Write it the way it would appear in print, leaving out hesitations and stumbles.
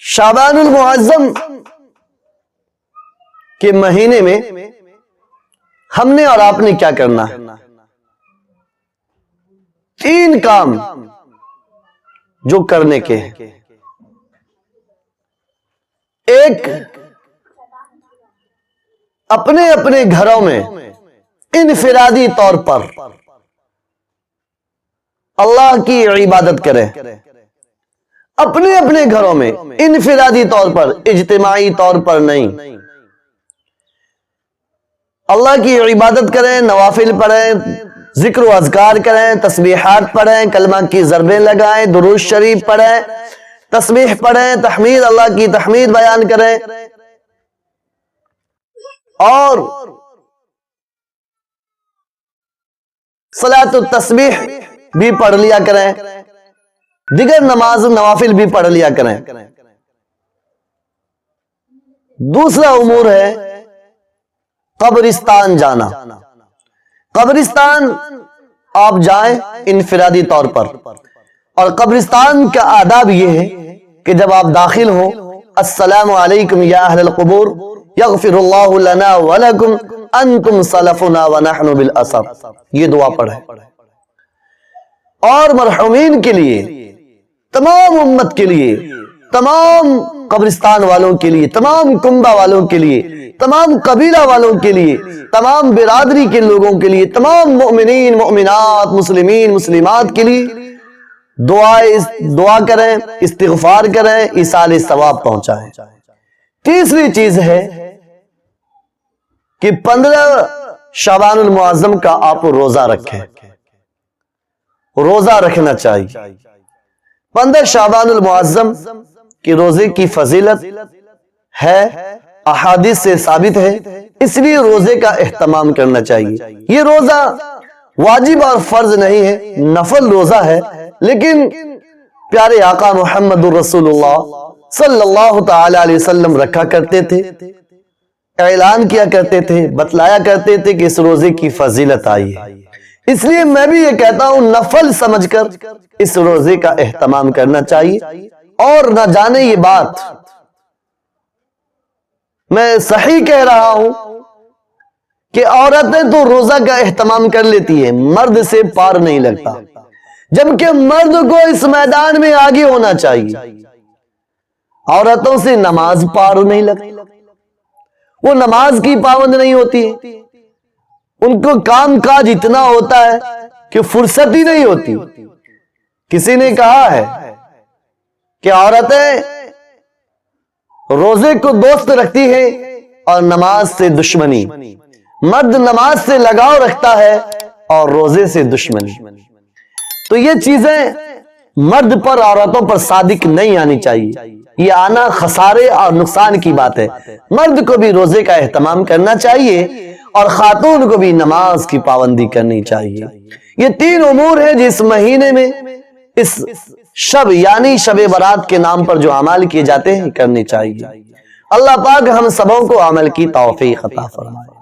شعبان المعظم کے مہینے میں ہم نے اور آپ نے کیا کرنا ہے؟ 3 کام جو کرنے کے ہیں۔ ایک، اپنے اپنے گھروں میں انفرادی طور پر اللہ کی عبادت کریں، اپنے اپنے گھروں میں انفرادی طور پر، اجتماعی طور پر نہیں۔ اللہ کی عبادت کریں، نوافل پڑھیں، ذکر و اذکار کریں، تسبیحات پڑھیں، کلمہ کی ضربیں لگائیں، درود شریف پڑھیں، تسبیح پڑھیں، تحمید، اللہ کی تحمید بیان کریں، اور صلاۃ التسبیح بھی پڑھ لیا کریں، دیگر نماز نوافل بھی پڑھ لیا کریں۔ دوسرا امور ہے قبرستان جانا۔ قبرستان آپ جائیں انفرادی طور پر، اور قبرستان کا آداب یہ ہے کہ جب آپ داخل ہوں، السلام علیکم یا اہل القبور یغفر اللہ لنا ولکم انتم سلفنا ونحن بالاثر، یہ دعا پڑھیں، اور مرحومین کے لیے، تمام امت کے لیے، تمام قبرستان والوں کے لیے، تمام کنبہ والوں کے لیے، تمام قبیلہ والوں کے لیے، تمام برادری کے لوگوں کے لیے، تمام مؤمنین مؤمنات مسلمین مسلمات کے لیے دعا کریں، استغفار کریں، ایصال ثواب پہنچائیں۔ تیسری چیز ہے کہ 15 شعبان المعظم کا آپ روزہ رکھیں، روزہ رکھنا چاہیے۔ 15 شعبان المعظم کے روزے کی فضیلت ہے، احادیث سے ثابت ہے، اس لیے روزے کا اہتمام کرنا چاہیے۔ یہ روزہ واجب اور فرض نہیں ہے، نفل روزہ ہے، لیکن پیارے آقا محمد الرسول اللہ صلی اللہ تعالی علیہ وسلم رکھا کرتے تھے، اعلان کیا کرتے تھے، بتلایا کرتے تھے کہ اس روزے کی فضیلت آئی ہے۔ اس لیے میں بھی یہ کہتا ہوں، نفل سمجھ کر اس روزے کا اہتمام کرنا چاہیے۔ اور نہ جانے یہ بات میں صحیح کہہ رہا ہوں کہ عورتیں تو روزہ کا اہتمام کر لیتی ہیں، مرد سے پار نہیں لگتا، جبکہ مرد کو اس میدان میں آگے ہونا چاہیے۔ عورتوں سے نماز پار نہیں لگتی، وہ نماز کی پابند نہیں ہوتی، ان کو کام کاج اتنا ہوتا ہے کہ فرصت ہی نہیں ہوتی۔ کسی نے کہا ہے کہ عورتیں روزے کو دوست رکھتی ہے اور نماز سے دشمنی، مرد نماز سے لگاؤ رکھتا ہے اور روزے سے دشمنی۔ تو یہ چیزیں مرد پر عورتوں پر صادق نہیں آنی چاہیے، یہ آنا خسارے اور نقصان کی بات ہے۔ مرد کو بھی روزے کا اہتمام کرنا چاہیے اور خاتون کو بھی نماز کی پابندی کرنی چاہیے۔ یہ 3 امور ہیں جس مہینے میں اس شب یعنی شب برات کے نام پر جو اعمال کیے جاتے ہیں کرنے چاہیے۔ اللہ پاک ہم سبوں کو عمل کی توفیق عطا فرمائے۔